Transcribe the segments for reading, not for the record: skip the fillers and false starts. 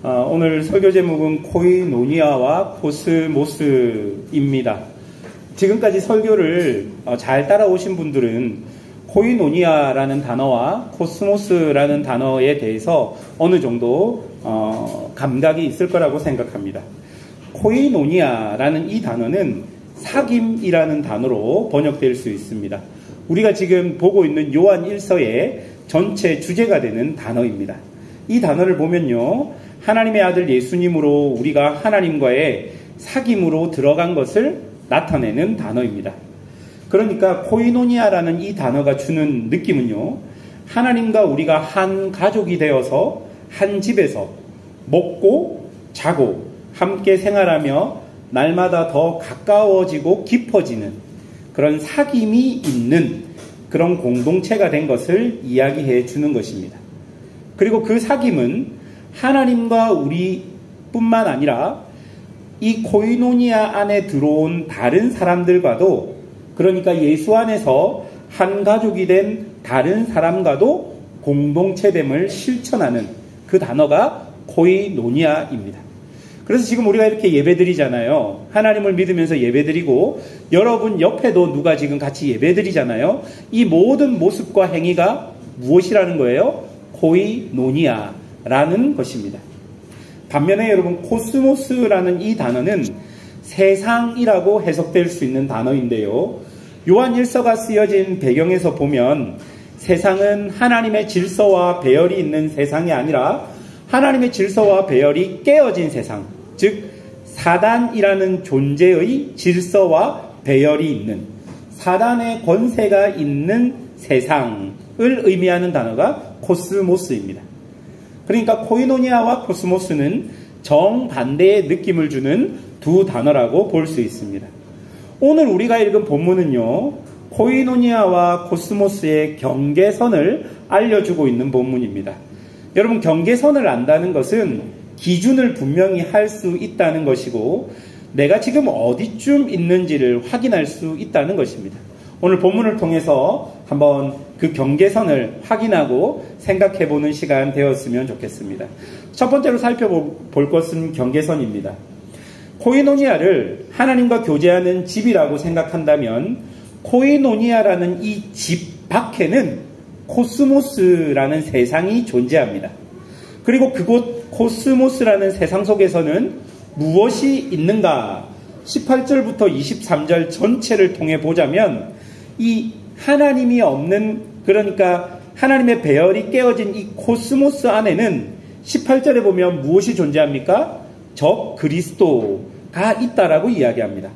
오늘 설교 제목은 코이노니아와 코스모스입니다. 지금까지 설교를 잘 따라오신 분들은 코이노니아라는 단어와 코스모스라는 단어에 대해서 어느 정도 감각이 있을 거라고 생각합니다. 코이노니아라는 이 단어는 사귐이라는 단어로 번역될 수 있습니다. 우리가 지금 보고 있는 요한 1서의 전체 주제가 되는 단어입니다. 이 단어를 보면요, 하나님의 아들 예수님으로 우리가 하나님과의 사귐으로 들어간 것을 나타내는 단어입니다. 그러니까 코이노니아라는 이 단어가 주는 느낌은요, 하나님과 우리가 한 가족이 되어서 한 집에서 먹고 자고 함께 생활하며 날마다 더 가까워지고 깊어지는 그런 사귐이 있는 그런 공동체가 된 것을 이야기해 주는 것입니다. 그리고 그 사귐은 하나님과 우리뿐만 아니라 이 코이노니아 안에 들어온 다른 사람들과도, 그러니까 예수 안에서 한 가족이 된 다른 사람과도 공동체됨을 실천하는 그 단어가 코이노니아입니다. 그래서 지금 우리가 이렇게 예배드리잖아요. 하나님을 믿으면서 예배드리고 여러분 옆에도 누가 지금 같이 예배드리잖아요. 이 모든 모습과 행위가 무엇이라는 거예요? 코이노니아라는 것입니다. 반면에 여러분, 코스모스라는 이 단어는 세상이라고 해석될 수 있는 단어인데요. 요한 1서가 쓰여진 배경에서 보면 세상은 하나님의 질서와 배열이 있는 세상이 아니라 하나님의 질서와 배열이 깨어진 세상, 즉 사단이라는 존재의 질서와 배열이 있는, 사단의 권세가 있는 세상을 의미하는 단어가 코스모스입니다. 그러니까 코이노니아와 코스모스는 정반대의 느낌을 주는 두 단어라고 볼 수 있습니다. 오늘 우리가 읽은 본문은요, 코이노니아와 코스모스의 경계선을 알려주고 있는 본문입니다. 여러분, 경계선을 안다는 것은 기준을 분명히 할 수 있다는 것이고 내가 지금 어디쯤 있는지를 확인할 수 있다는 것입니다. 오늘 본문을 통해서 한번 그 경계선을 확인하고 생각해보는 시간 되었으면 좋겠습니다. 첫 번째로 살펴볼 것은 경계선입니다. 코이노니아를 하나님과 교제하는 집이라고 생각한다면 코이노니아라는 이 집 밖에는 코스모스라는 세상이 존재합니다. 그리고 그곳 코스모스라는 세상 속에서는 무엇이 있는가? 18절부터 23절 전체를 통해 보자면 이 하나님이 없는, 그러니까 하나님의 배열이 깨어진 이 코스모스 안에는 18절에 보면 무엇이 존재합니까? 적 그리스도가 있다라고 이야기합니다.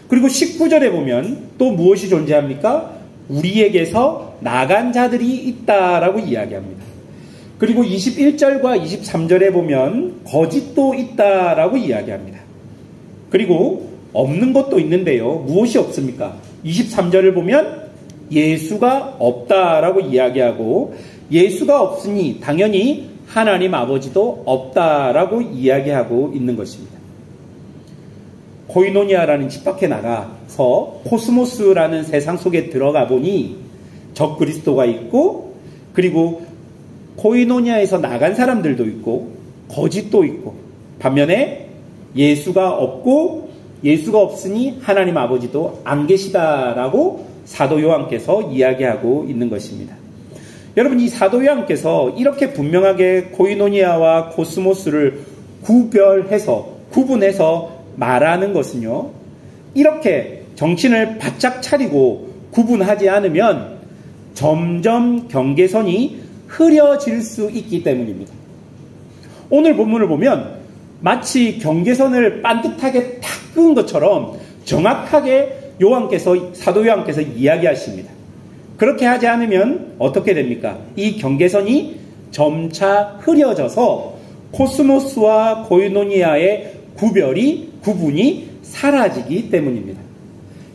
그리고 19절에 보면 또 무엇이 존재합니까? 우리에게서 나간 자들이 있다라고 이야기합니다. 그리고 21절과 23절에 보면 거짓도 있다라고 이야기합니다. 그리고 없는 것도 있는데요. 무엇이 없습니까? 23절을 보면 예수가 없다라고 이야기하고, 예수가 없으니 당연히 하나님 아버지도 없다라고 이야기하고 있는 것입니다. 코이노니아라는 집 밖에 나가서 코스모스라는 세상 속에 들어가 보니 적 그리스도가 있고, 그리고 코이노니아에서 나간 사람들도 있고 거짓도 있고, 반면에 예수가 없고 예수가 없으니 하나님 아버지도 안 계시다라고 사도 요한께서 이야기하고 있는 것입니다. 여러분, 이 사도 요한께서 이렇게 분명하게 코이노니아와 코스모스를 구분해서 말하는 것은요, 이렇게 정신을 바짝 차리고 구분하지 않으면 점점 경계선이 흐려질 수 있기 때문입니다. 오늘 본문을 보면 마치 경계선을 반듯하게 탁 그은 것처럼 정확하게 사도 요한께서 이야기하십니다. 그렇게 하지 않으면 어떻게 됩니까? 이 경계선이 점차 흐려져서 코스모스와 코이노니아의 구분이 사라지기 때문입니다.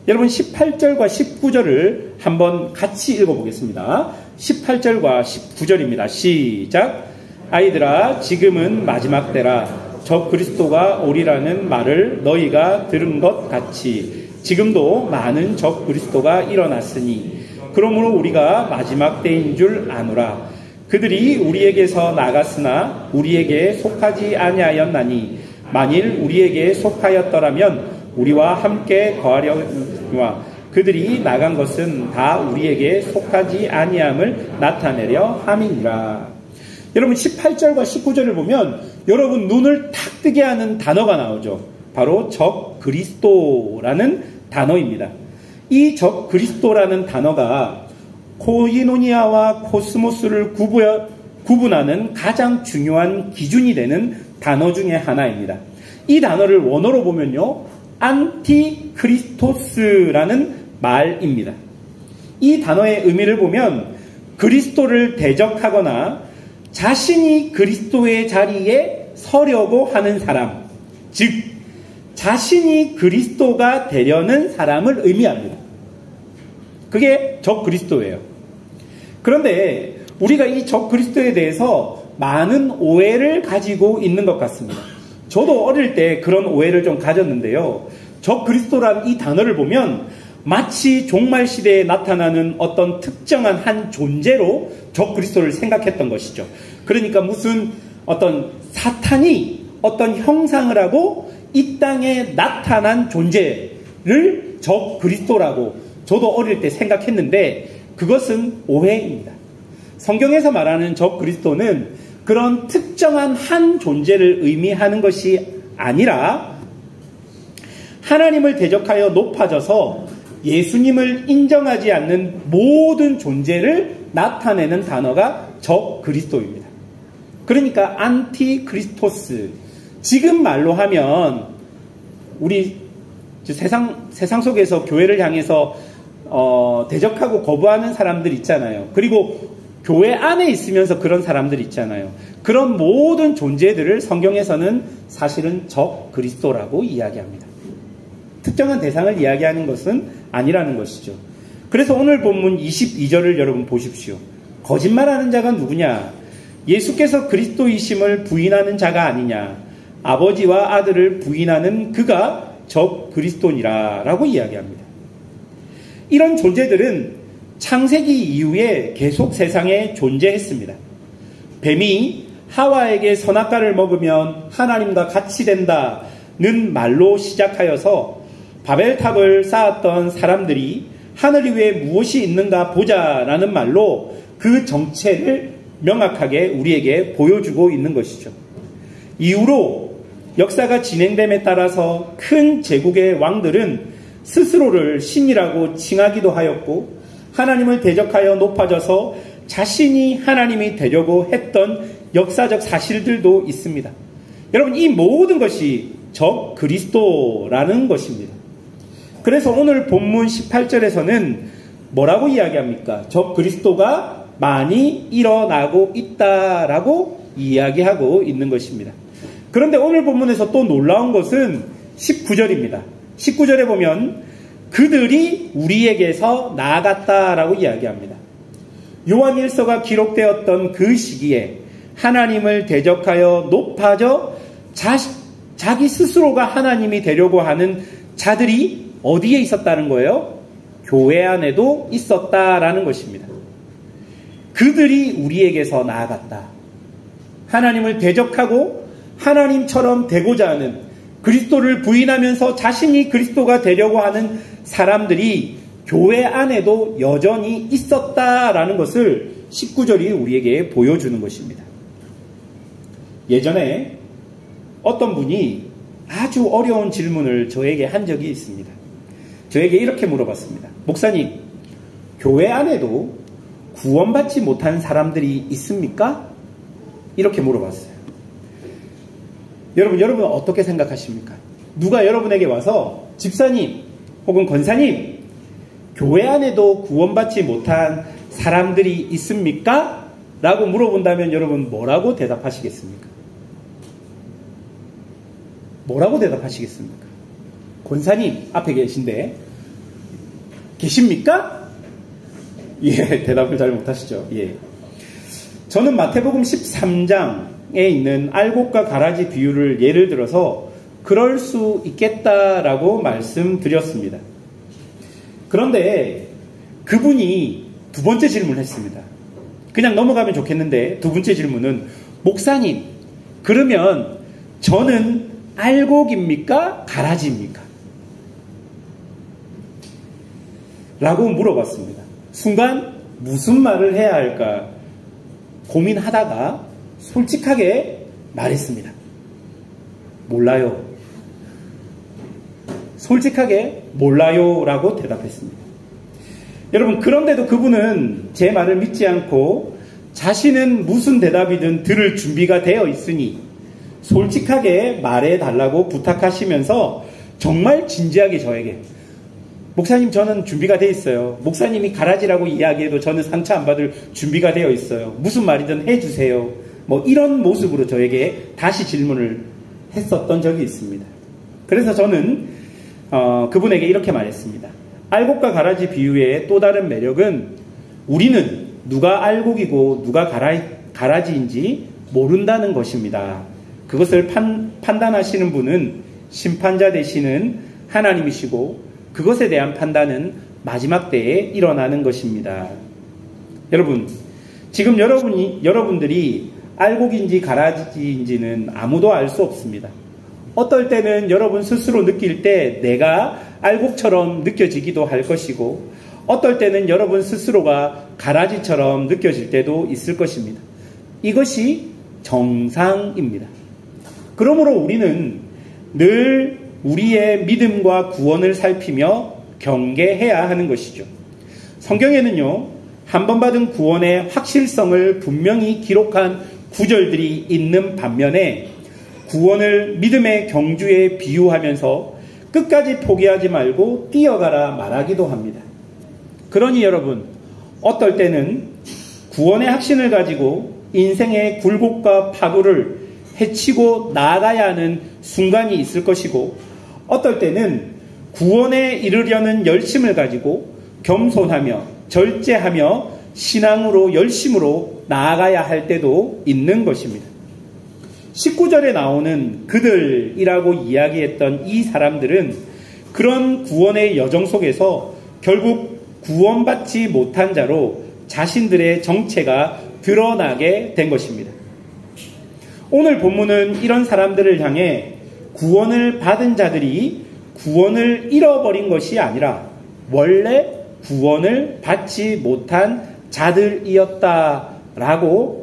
여러분, 18절과 19절을 한번 같이 읽어보겠습니다. 18절과 19절입니다. 시작. 아이들아, 지금은 마지막 때라. 적 그리스도가 오리라는 말을 너희가 들은 것 같이 지금도 많은 적 그리스도가 일어났으니 그러므로 우리가 마지막 때인 줄 아노라. 그들이 우리에게서 나갔으나 우리에게 속하지 아니하였나니 만일 우리에게 속하였더라면 우리와 함께 거하려니와 그들이 나간 것은 다 우리에게 속하지 아니함을 나타내려 함이니라. 여러분 18절과 19절을 보면 여러분 눈을 탁 뜨게 하는 단어가 나오죠. 바로 적 그리스도라는 단어입니다. 이 적 그리스도라는 단어가 코이노니아와 코스모스를 구분하는 가장 중요한 기준이 되는 단어 중에 하나입니다. 이 단어를 원어로 보면요, 안티크리스토스라는 말입니다. 이 단어의 의미를 보면 그리스도를 대적하거나 자신이 그리스도의 자리에 서려고 하는 사람, 즉 자신이 그리스도가 되려는 사람을 의미합니다. 그게 적 그리스도예요. 그런데 우리가 이 적 그리스도에 대해서 많은 오해를 가지고 있는 것 같습니다. 저도 어릴 때 그런 오해를 좀 가졌는데요. 적 그리스도라는 이 단어를 보면 마치 종말 시대에 나타나는 어떤 특정한 한 존재로 적 그리스도를 생각했던 것이죠. 그러니까 무슨 어떤 사탄이 어떤 형상을 하고 이 땅에 나타난 존재를 적 그리스도라고 저도 어릴 때 생각했는데 그것은 오해입니다. 성경에서 말하는 적 그리스도는 그런 특정한 한 존재를 의미하는 것이 아니라 하나님을 대적하여 높아져서 예수님을 인정하지 않는 모든 존재를 나타내는 단어가 적 그리스도입니다. 그러니까 안티크리스토스, 지금 말로 하면 우리 세상 속에서 교회를 향해서 대적하고 거부하는 사람들 있잖아요. 그리고 교회 안에 있으면서 그런 사람들 있잖아요. 그런 모든 존재들을 성경에서는 사실은 적 그리스도라고 이야기합니다. 특정한 대상을 이야기하는 것은 아니라는 것이죠. 그래서 오늘 본문 22절을 여러분 보십시오. 거짓말하는 자가 누구냐? 예수께서 그리스도이심을 부인하는 자가 아니냐? 아버지와 아들을 부인하는 그가 적 그리스도니라 라고 이야기합니다. 이런 존재들은 창세기 이후에 계속 세상에 존재했습니다. 뱀이 하와에게 선악과를 먹으면 하나님과 같이 된다는 말로 시작하여서 바벨탑을 쌓았던 사람들이 하늘 위에 무엇이 있는가 보자라는 말로 그 정체를 명확하게 우리에게 보여주고 있는 것이죠. 이후로 역사가 진행됨에 따라서 큰 제국의 왕들은 스스로를 신이라고 칭하기도 하였고 하나님을 대적하여 높아져서 자신이 하나님이 되려고 했던 역사적 사실들도 있습니다. 여러분, 이 모든 것이 적 그리스도라는 것입니다. 그래서 오늘 본문 18절에서는 뭐라고 이야기합니까? 적 그리스도가 많이 일어나고 있다라고 이야기하고 있는 것입니다. 그런데 오늘 본문에서 또 놀라운 것은 19절입니다. 19절에 보면 그들이 우리에게서 나아갔다라고 이야기합니다. 요한 1서가 기록되었던 그 시기에 하나님을 대적하여 높아져 자기 스스로가 하나님이 되려고 하는 자들이 어디에 있었다는 거예요? 교회 안에도 있었다라는 것입니다. 그들이 우리에게서 나아갔다. 하나님을 대적하고 하나님처럼 되고자 하는, 그리스도를 부인하면서 자신이 그리스도가 되려고 하는 사람들이 교회 안에도 여전히 있었다라는 것을 19절이 우리에게 보여주는 것입니다. 예전에 어떤 분이 아주 어려운 질문을 저에게 한 적이 있습니다. 저에게 이렇게 물어봤습니다. 목사님, 교회 안에도 구원받지 못한 사람들이 있습니까? 이렇게 물어봤어요. 여러분 어떻게 생각하십니까? 누가 여러분에게 와서 집사님 혹은 권사님, 교회 안에도 구원받지 못한 사람들이 있습니까? 라고 물어본다면 여러분 뭐라고 대답하시겠습니까? 뭐라고 대답하시겠습니까? 권사님 앞에 계신데 계십니까? 예, 대답을 잘 못하시죠. 예. 저는 마태복음 13장에 있는 알곡과 가라지 비유를 예를 들어서 그럴 수 있겠다라고 말씀드렸습니다. 그런데 그분이 두 번째 질문을 했습니다. 그냥 넘어가면 좋겠는데 두 번째 질문은 목사님, 그러면 저는 알곡입니까? 가라지입니까? 라고 물어봤습니다. 순간 무슨 말을 해야 할까 고민하다가 솔직하게 말했습니다. 몰라요. 솔직하게 몰라요 라고 대답했습니다. 여러분, 그런데도 그분은 제 말을 믿지 않고 자신은 무슨 대답이든 들을 준비가 되어 있으니 솔직하게 말해달라고 부탁하시면서 정말 진지하게 저에게, 목사님 저는 준비가 되어 있어요. 목사님이 가라지라고 이야기해도 저는 상처 안 받을 준비가 되어 있어요. 무슨 말이든 해주세요. 뭐 이런 모습으로 저에게 다시 질문을 했었던 적이 있습니다. 그래서 저는 그분에게 이렇게 말했습니다. 알곡과 가라지 비유의 또 다른 매력은 우리는 누가 알곡이고 누가 가라지인지 모른다는 것입니다. 그것을 판단하시는 분은 심판자 되시는 하나님이시고 그것에 대한 판단은 마지막 때에 일어나는 것입니다. 여러분, 지금 여러분들이 알곡인지 가라지인지는 아무도 알 수 없습니다. 어떨 때는 여러분 스스로 느낄 때 내가 알곡처럼 느껴지기도 할 것이고, 어떨 때는 여러분 스스로가 가라지처럼 느껴질 때도 있을 것입니다. 이것이 정상입니다. 그러므로 우리는 늘 우리의 믿음과 구원을 살피며 경계해야 하는 것이죠. 성경에는요, 한 번 받은 구원의 확실성을 분명히 기록한 구절들이 있는 반면에 구원을 믿음의 경주에 비유하면서 끝까지 포기하지 말고 뛰어가라 말하기도 합니다. 그러니 여러분, 어떨 때는 구원의 확신을 가지고 인생의 굴곡과 파도를 헤치고 나아가야 하는 순간이 있을 것이고, 어떨 때는 구원에 이르려는 열심을 가지고 겸손하며 절제하며 신앙으로 열심으로 나아가야 할 때도 있는 것입니다. 19절에 나오는 그들이라고 이야기했던 이 사람들은 그런 구원의 여정 속에서 결국 구원받지 못한 자로 자신들의 정체가 드러나게 된 것입니다. 오늘 본문은 이런 사람들을 향해 구원을 받은 자들이 구원을 잃어버린 것이 아니라 원래 구원을 받지 못한 자들이었다라고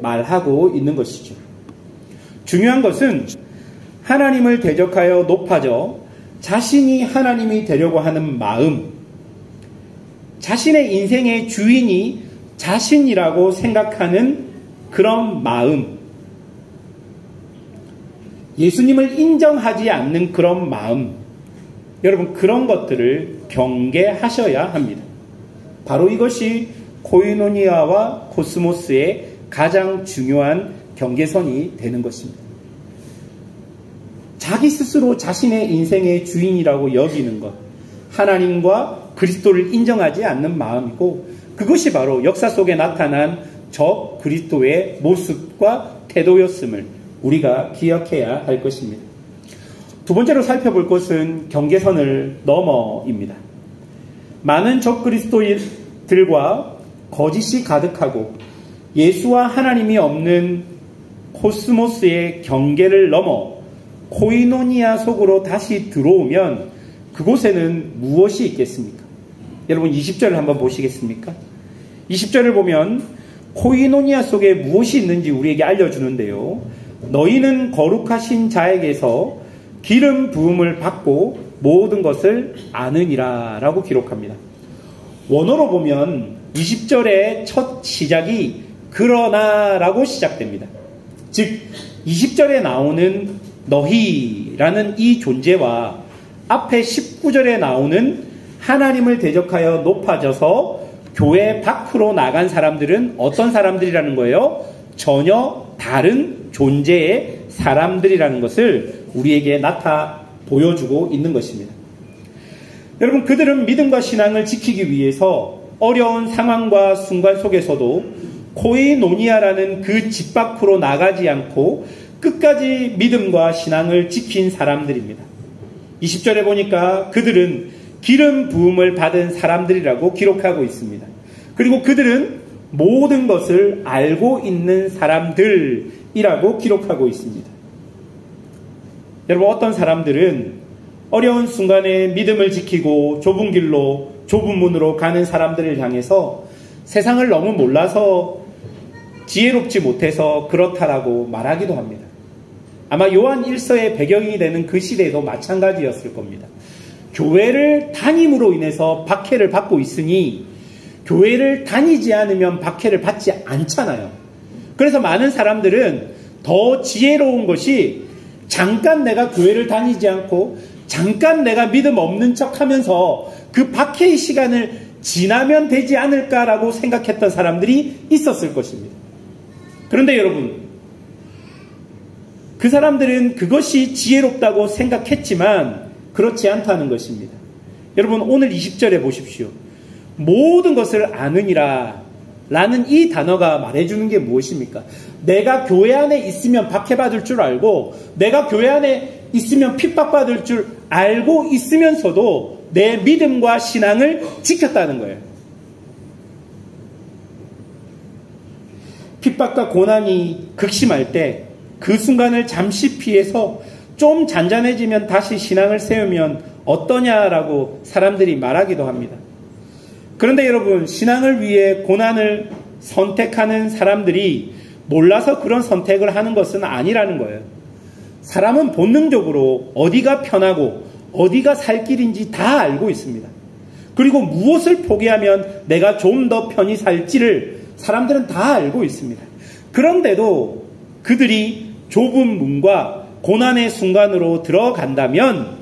말하고 있는 것이죠. 중요한 것은 하나님을 대적하여 높아져 자신이 하나님이 되려고 하는 마음, 자신의 인생의 주인이 자신이라고 생각하는 그런 마음, 예수님을 인정하지 않는 그런 마음, 여러분 그런 것들을 경계하셔야 합니다. 바로 이것이 코이노니아와 코스모스의 가장 중요한 경계선이 되는 것입니다. 자기 스스로 자신의 인생의 주인이라고 여기는 것, 하나님과 그리스도를 인정하지 않는 마음이고, 그것이 바로 역사 속에 나타난 저 그리스도의 모습과 태도였음을 우리가 기억해야 할 것입니다. 두 번째로 살펴볼 것은 경계선을 너머입니다. 많은 적 그리스도인들과 거짓이 가득하고 예수와 하나님이 없는 코스모스의 경계를 넘어 코이노니아 속으로 다시 들어오면 그곳에는 무엇이 있겠습니까? 여러분 20절을 한번 보시겠습니까? 20절을 보면 코이노니아 속에 무엇이 있는지 우리에게 알려주는데요. 너희는 거룩하신 자에게서 기름 부음을 받고 모든 것을 아느니라 라고 기록합니다. 원어로 보면 20절의 첫 시작이 그러나 라고 시작됩니다. 즉 20절에 나오는 너희라는 이 존재와 앞에 19절에 나오는 하나님을 대적하여 높아져서 교회 밖으로 나간 사람들은 어떤 사람들이라는 거예요? 전혀 다른 존재의 사람들이라는 것을 우리에게 보여주고 있는 것입니다. 여러분, 그들은 믿음과 신앙을 지키기 위해서 어려운 상황과 순간 속에서도 코이노니아라는 그 집 밖으로 나가지 않고 끝까지 믿음과 신앙을 지킨 사람들입니다. 20절에 보니까 그들은 기름 부음을 받은 사람들이라고 기록하고 있습니다. 그리고 그들은 모든 것을 알고 있는 사람들이라고 기록하고 있습니다. 여러분, 어떤 사람들은 어려운 순간에 믿음을 지키고 좁은 길로, 좁은 문으로 가는 사람들을 향해서 세상을 너무 몰라서 지혜롭지 못해서 그렇다라고 말하기도 합니다. 아마 요한 1서의 배경이 되는 그 시대에도 마찬가지였을 겁니다. 교회를 다님으로 인해서 박해를 받고 있으니 교회를 다니지 않으면 박해를 받지 않잖아요. 그래서 많은 사람들은 더 지혜로운 것이 잠깐 내가 교회를 다니지 않고 잠깐 내가 믿음 없는 척 하면서 그 박해의 시간을 지나면 되지 않을까라고 생각했던 사람들이 있었을 것입니다. 그런데 여러분, 그 사람들은 그것이 지혜롭다고 생각했지만 그렇지 않다는 것입니다. 여러분, 오늘 20절에 보십시오. 모든 것을 아느니라 라는 이 단어가 말해주는 게 무엇입니까? 내가 교회 안에 있으면 박해받을 줄 알고 내가 교회 안에 있으면 핍박받을 줄 알고 있으면서도 내 믿음과 신앙을 지켰다는 거예요. 핍박과 고난이 극심할 때 그 순간을 잠시 피해서 좀 잔잔해지면 다시 신앙을 세우면 어떠냐라고 사람들이 말하기도 합니다. 그런데 여러분, 신앙을 위해 고난을 선택하는 사람들이 몰라서 그런 선택을 하는 것은 아니라는 거예요. 사람은 본능적으로 어디가 편하고 어디가 살 길인지 다 알고 있습니다. 그리고 무엇을 포기하면 내가 좀 더 편히 살지를 사람들은 다 알고 있습니다. 그런데도 그들이 좁은 문과 고난의 순간으로 들어간다면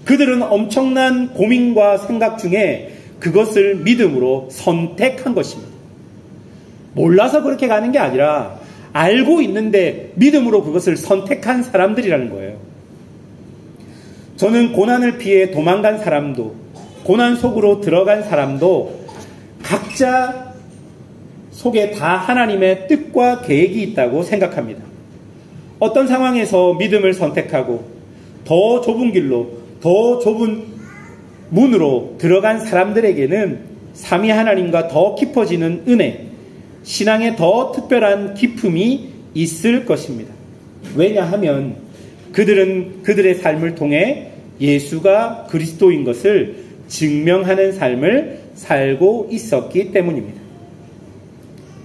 그들은 엄청난 고민과 생각 중에 그것을 믿음으로 선택한 것입니다. 몰라서 그렇게 가는 게 아니라 알고 있는데 믿음으로 그것을 선택한 사람들이라는 거예요. 저는 고난을 피해 도망간 사람도 고난 속으로 들어간 사람도 각자 속에 다 하나님의 뜻과 계획이 있다고 생각합니다. 어떤 상황에서 믿음을 선택하고 더 좁은 길로, 더 좁은 문으로 들어간 사람들에게는 삼위 하나님과 더 깊어지는 은혜, 신앙에 더 특별한 기쁨이 있을 것입니다. 왜냐하면 그들은 그들의 삶을 통해 예수가 그리스도인 것을 증명하는 삶을 살고 있었기 때문입니다.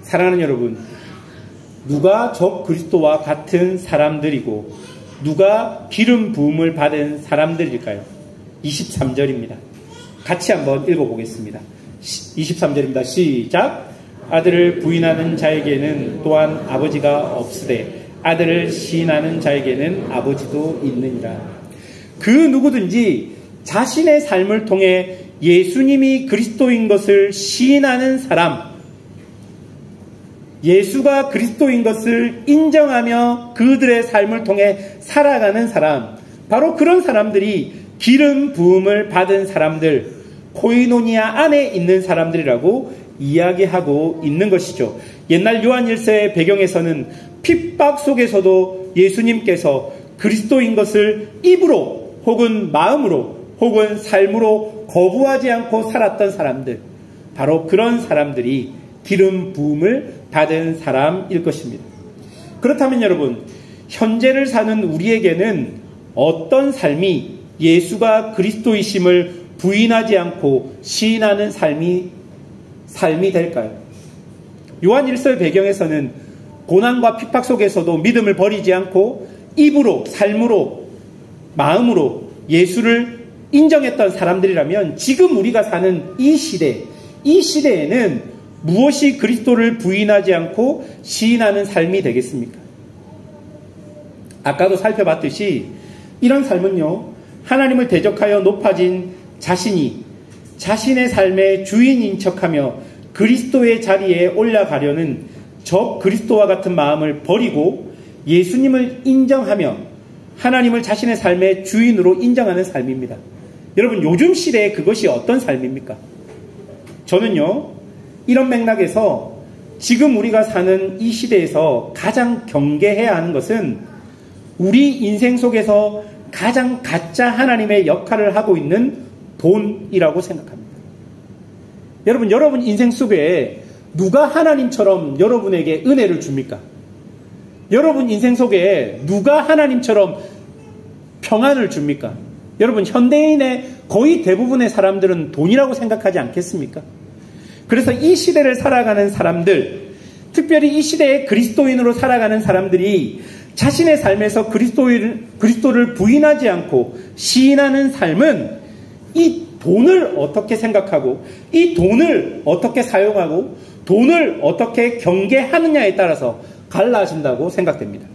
사랑하는 여러분, 누가 저 그리스도와 같은 사람들이고 누가 기름 부음을 받은 사람들일까요? 23절입니다. 같이 한번 읽어보겠습니다. 23절입니다. 시작. 아들을 부인하는 자에게는 또한 아버지가 없으되 아들을 시인하는 자에게는 아버지도 있느니라. 그 누구든지 자신의 삶을 통해 예수님이 그리스도인 것을 시인하는 사람, 예수가 그리스도인 것을 인정하며 그들의 삶을 통해 살아가는 사람, 바로 그런 사람들이 기름 부음을 받은 사람들, 코이노니아 안에 있는 사람들이라고 이야기하고 있는 것이죠. 옛날 요한 1서의 배경에서는 핍박 속에서도 예수님께서 그리스도인 것을 입으로 혹은 마음으로 혹은 삶으로 거부하지 않고 살았던 사람들, 바로 그런 사람들이 기름 부음을 받은 사람일 것입니다. 그렇다면 여러분, 현재를 사는 우리에게는 어떤 삶이 예수가 그리스도이심을 부인하지 않고 시인하는 삶이 될까요? 요한 1서의 배경에서는 고난과 핍박 속에서도 믿음을 버리지 않고 입으로, 삶으로, 마음으로 예수를 인정했던 사람들이라면 지금 우리가 사는 이 시대에는 무엇이 그리스도를 부인하지 않고 시인하는 삶이 되겠습니까? 아까도 살펴봤듯이 이런 삶은요, 하나님을 대적하여 높아진 자신이 자신의 삶의 주인인 척하며 그리스도의 자리에 올라가려는 저 그리스도와 같은 마음을 버리고 예수님을 인정하며 하나님을 자신의 삶의 주인으로 인정하는 삶입니다. 여러분, 요즘 시대에 그것이 어떤 삶입니까? 저는요, 이런 맥락에서 지금 우리가 사는 이 시대에서 가장 경계해야 하는 것은 우리 인생 속에서 가장 가짜 하나님의 역할을 하고 있는 돈이라고 생각합니다. 여러분 인생 속에 누가 하나님처럼 여러분에게 은혜를 줍니까? 여러분 인생 속에 누가 하나님처럼 평안을 줍니까? 여러분, 현대인의 거의 대부분의 사람들은 돈이라고 생각하지 않겠습니까? 그래서 이 시대를 살아가는 사람들, 특별히 이 시대의 그리스도인으로 살아가는 사람들이 자신의 삶에서 그리스도를 부인하지 않고 시인하는 삶은 이 돈을 어떻게 생각하고, 이 돈을 어떻게 사용하고, 돈을 어떻게 경계하느냐에 따라서 갈라진다고 생각됩니다.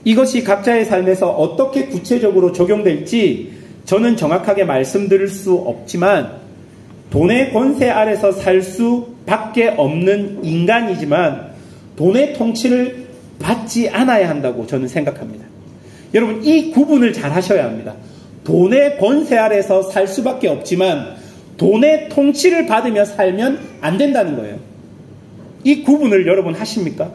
이것이 각자의 삶에서 어떻게 구체적으로 적용될지 저는 정확하게 말씀드릴 수 없지만, 돈의 권세 아래서 살 수밖에 없는 인간이지만 돈의 통치를 받지 않아야 한다고 저는 생각합니다. 여러분, 이 구분을 잘 하셔야 합니다. 돈의 권세 아래서 살 수밖에 없지만 돈의 통치를 받으며 살면 안 된다는 거예요. 이 구분을 여러분 하십니까?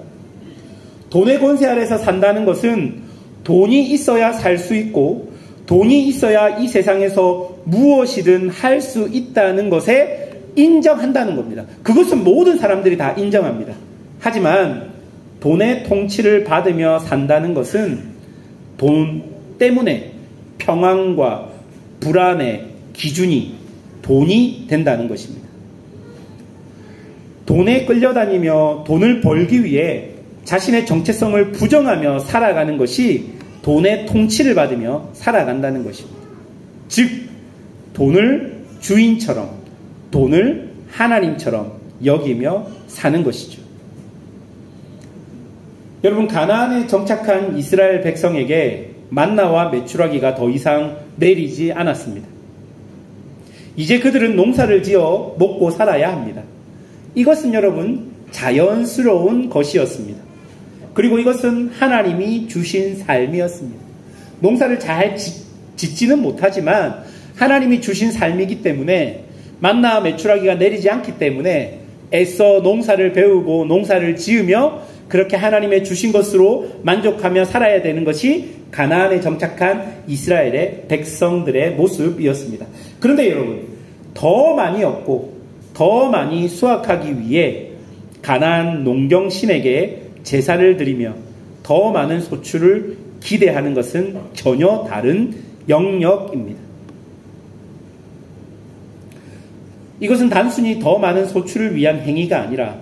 돈의 권세 아래서 산다는 것은 돈이 있어야 살 수 있고, 돈이 있어야 이 세상에서 무엇이든 할 수 있다는 것에 인정한다는 겁니다. 그것은 모든 사람들이 다 인정합니다. 하지만 돈의 통치를 받으며 산다는 것은 돈 때문에 평안과 불안의 기준이 돈이 된다는 것입니다. 돈에 끌려다니며 돈을 벌기 위해 자신의 정체성을 부정하며 살아가는 것이 돈의 통치를 받으며 살아간다는 것입니다. 즉, 돈을 주인처럼, 돈을 하나님처럼 여기며 사는 것이죠. 여러분, 가나안에 정착한 이스라엘 백성에게 만나와 메추라기가 더 이상 내리지 않았습니다. 이제 그들은 농사를 지어 먹고 살아야 합니다. 이것은 여러분 자연스러운 것이었습니다. 그리고 이것은 하나님이 주신 삶이었습니다. 농사를 잘 짓지는 못하지만 하나님이 주신 삶이기 때문에, 만나와 메추라기가 내리지 않기 때문에 애써 농사를 배우고 농사를 지으며 그렇게 하나님의 주신 것으로 만족하며 살아야 되는 것이 가나안에 정착한 이스라엘의 백성들의 모습이었습니다. 그런데 여러분, 더 많이 얻고 더 많이 수확하기 위해 가나안 농경신에게 제사를 드리며 더 많은 소출을 기대하는 것은 전혀 다른 영역입니다. 이것은 단순히 더 많은 소출을 위한 행위가 아니라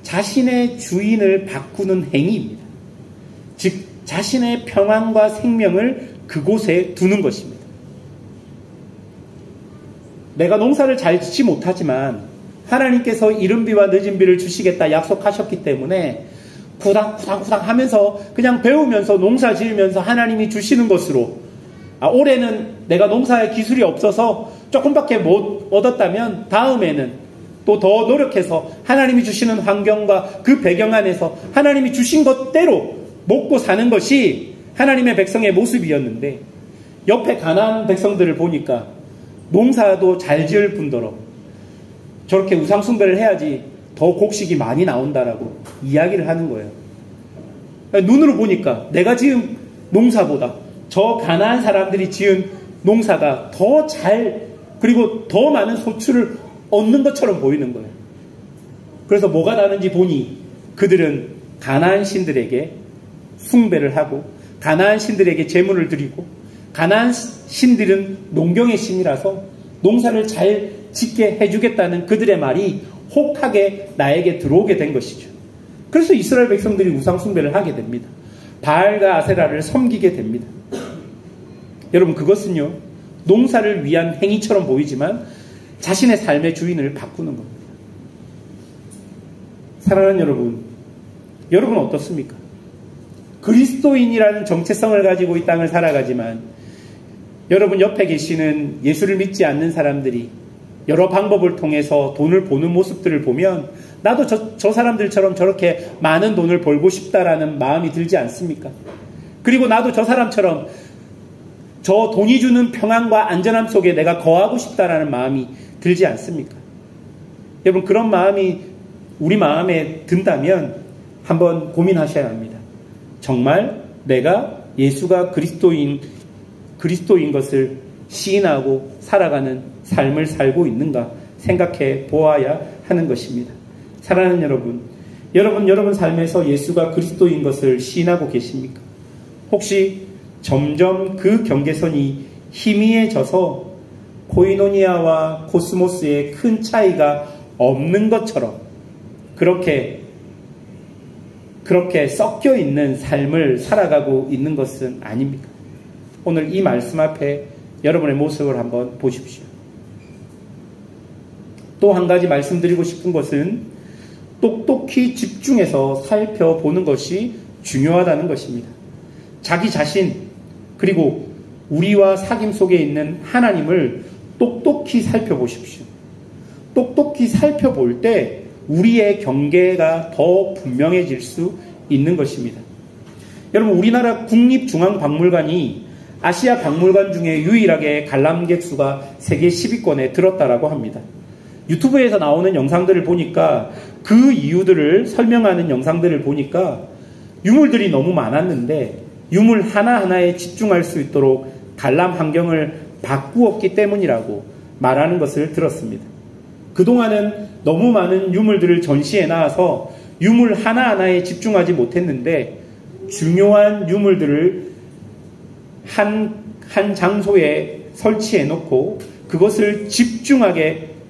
자신의 주인을 바꾸는 행위입니다. 즉, 자신의 평안과 생명을 그곳에 두는 것입니다. 내가 농사를 잘 짓지 못하지만 하나님께서 이른 비와 늦은 비를 주시겠다 약속하셨기 때문에 구닥구닥 하면서 그냥 배우면서 농사 지으면서 하나님이 주시는 것으로, 올해는 내가 농사에 기술이 없어서 조금밖에 못 얻었다면 다음에는 또 더 노력해서 하나님이 주시는 환경과 그 배경 안에서 하나님이 주신 것대로 먹고 사는 것이 하나님의 백성의 모습이었는데, 옆에 가나안 백성들을 보니까 농사도 잘 지을 뿐더러 저렇게 우상숭배를 해야지 더 곡식이 많이 나온다라고 이야기를 하는 거예요. 눈으로 보니까 내가 지은 농사보다 저 가나안 사람들이 지은 농사가 더 잘, 그리고 더 많은 소출을 얻는 것처럼 보이는 거예요. 그래서 뭐가 다른지 보니 그들은 가나안 신들에게 숭배를 하고 가나안 신들에게 제물을 드리고, 가나안 신들은 농경의 신이라서 농사를 잘 짓게 해주겠다는 그들의 말이 혹하게 나에게 들어오게 된 것이죠. 그래서 이스라엘 백성들이 우상 숭배를 하게 됩니다. 바알과 아세라를 섬기게 됩니다. 여러분, 그것은요, 농사를 위한 행위처럼 보이지만 자신의 삶의 주인을 바꾸는 겁니다. 사랑하는 여러분, 여러분은 어떻습니까? 그리스도인이라는 정체성을 가지고 이 땅을 살아가지만 여러분 옆에 계시는 예수를 믿지 않는 사람들이 여러 방법을 통해서 돈을 보는 모습들을 보면 나도 저 사람들처럼 저렇게 많은 돈을 벌고 싶다라는 마음이 들지 않습니까? 그리고 나도 저 사람처럼 저 돈이 주는 평안과 안전함 속에 내가 거하고 싶다라는 마음이 들지 않습니까? 여러분, 그런 마음이 우리 마음에 든다면 한번 고민하셔야 합니다. 정말 내가 예수가 그리스도인 것을 시인하고 살아가는 삶을 살고 있는가 생각해 보아야 하는 것입니다. 사랑하는 여러분 삶에서 예수가 그리스도인 것을 시인하고 계십니까? 혹시 점점 그 경계선이 희미해져서 코이노니아와 코스모스의 큰 차이가 없는 것처럼 그렇게 섞여 있는 삶을 살아가고 있는 것은 아닙니까? 오늘 이 말씀 앞에 여러분의 모습을 한번 보십시오. 또 한 가지 말씀드리고 싶은 것은 똑똑히 집중해서 살펴보는 것이 중요하다는 것입니다. 자기 자신 그리고 우리와 사귐 속에 있는 하나님을 똑똑히 살펴보십시오. 똑똑히 살펴볼 때 우리의 경계가 더 분명해질 수 있는 것입니다. 여러분, 우리나라 국립중앙박물관이 아시아 박물관 중에 유일하게 관람객 수가 세계 10위권에 들었다라고 합니다. 유튜브에서 나오는 영상들을 보니까 그 이유들을 설명하는 영상들을 보니까 유물들이 너무 많았는데 유물 하나하나에 집중할 수 있도록 관람 환경을 바꾸었기 때문이라고 말하는 것을 들었습니다. 그동안은 너무 많은 유물들을 전시해 놔서 유물 하나하나에 집중하지 못했는데 중요한 유물들을 한 장소에 설치해 놓고 그것을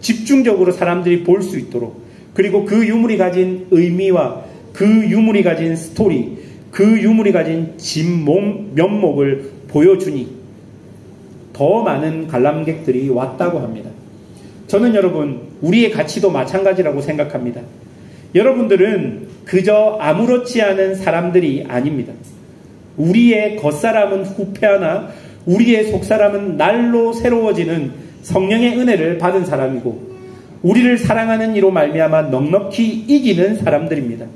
집중적으로 사람들이 볼 수 있도록 그리고 그 유물이 가진 의미와 그 유물이 가진 스토리, 그 유물이 가진 면목을 보여주니 더 많은 관람객들이 왔다고 합니다. 저는 여러분, 우리의 가치도 마찬가지라고 생각합니다. 여러분들은 그저 아무렇지 않은 사람들이 아닙니다. 우리의 겉사람은 후패하나 우리의 속사람은 날로 새로워지는 성령의 은혜를 받은 사람이고 우리를 사랑하는 이로 말미암아 넉넉히 이기는 사람들입니다.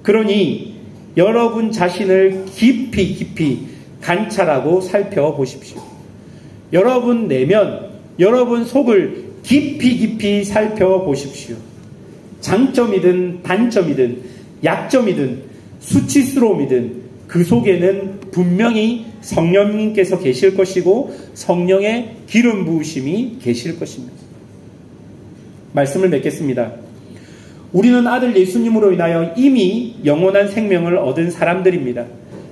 그러니 여러분 자신을 깊이 관찰하고 살펴보십시오. 여러분 내면, 여러분 속을 깊이 살펴보십시오. 장점이든 단점이든 약점이든 수치스러움이든 그 속에는 분명히 성령님께서 계실 것이고 성령의 기름 부으심이 계실 것입니다. 말씀을 맺겠습니다. 우리는 아들 예수님으로 인하여 이미 영원한 생명을 얻은 사람들입니다.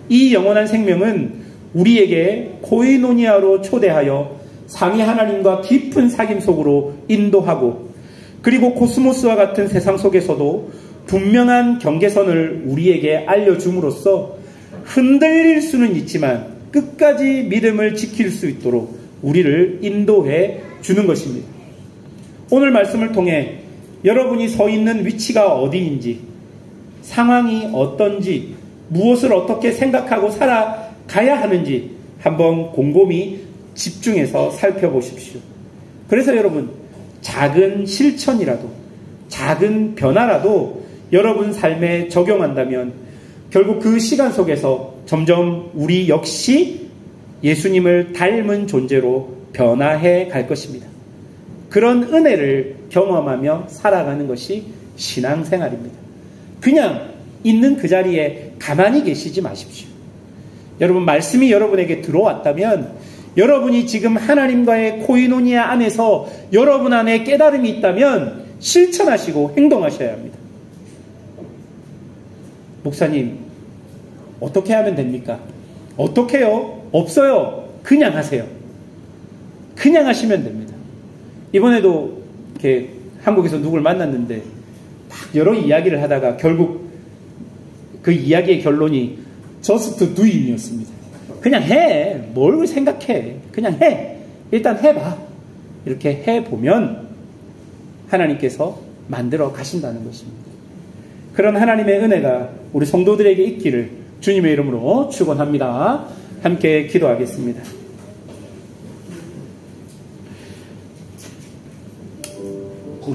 이 영원한 생명은 우리에게 코이노니아로 초대하여 삼위 하나님과 깊은 사귐 속으로 인도하고 그리고 코스모스와 같은 세상 속에서도 분명한 경계선을 우리에게 알려줌으로써 흔들릴 수는 있지만 끝까지 믿음을 지킬 수 있도록 우리를 인도해 주는 것입니다. 오늘 말씀을 통해 여러분이 서 있는 위치가 어디인지, 상황이 어떤지, 무엇을 어떻게 생각하고 살아가야 하는지 한번 곰곰이 집중해서 살펴보십시오. 그래서 여러분, 작은 실천이라도, 작은 변화라도 여러분 삶에 적용한다면 결국 그 시간 속에서 점점 우리 역시 예수님을 닮은 존재로 변화해 갈 것입니다. 그런 은혜를 경험하며 살아가는 것이 신앙생활입니다. 그냥 있는 그 자리에 가만히 계시지 마십시오. 여러분, 말씀이 여러분에게 들어왔다면 여러분이 지금 하나님과의 코이노니아 안에서 여러분 안에 깨달음이 있다면 실천하시고 행동하셔야 합니다. 목사님, 어떻게 하면 됩니까? 어떻게 해요? 없어요. 그냥 하세요. 그냥 하시면 됩니다. 이번에도 이렇게 한국에서 누굴 만났는데 막 여러 이야기를 하다가 결국 그 이야기의 결론이 just do it이었습니다. 그냥 해. 뭘 생각해. 그냥 해. 일단 해봐. 이렇게 해보면 하나님께서 만들어 가신다는 것입니다. 그런 하나님의 은혜가 우리 성도들에게 있기를 주님의 이름으로 축원합니다. 함께 기도하겠습니다.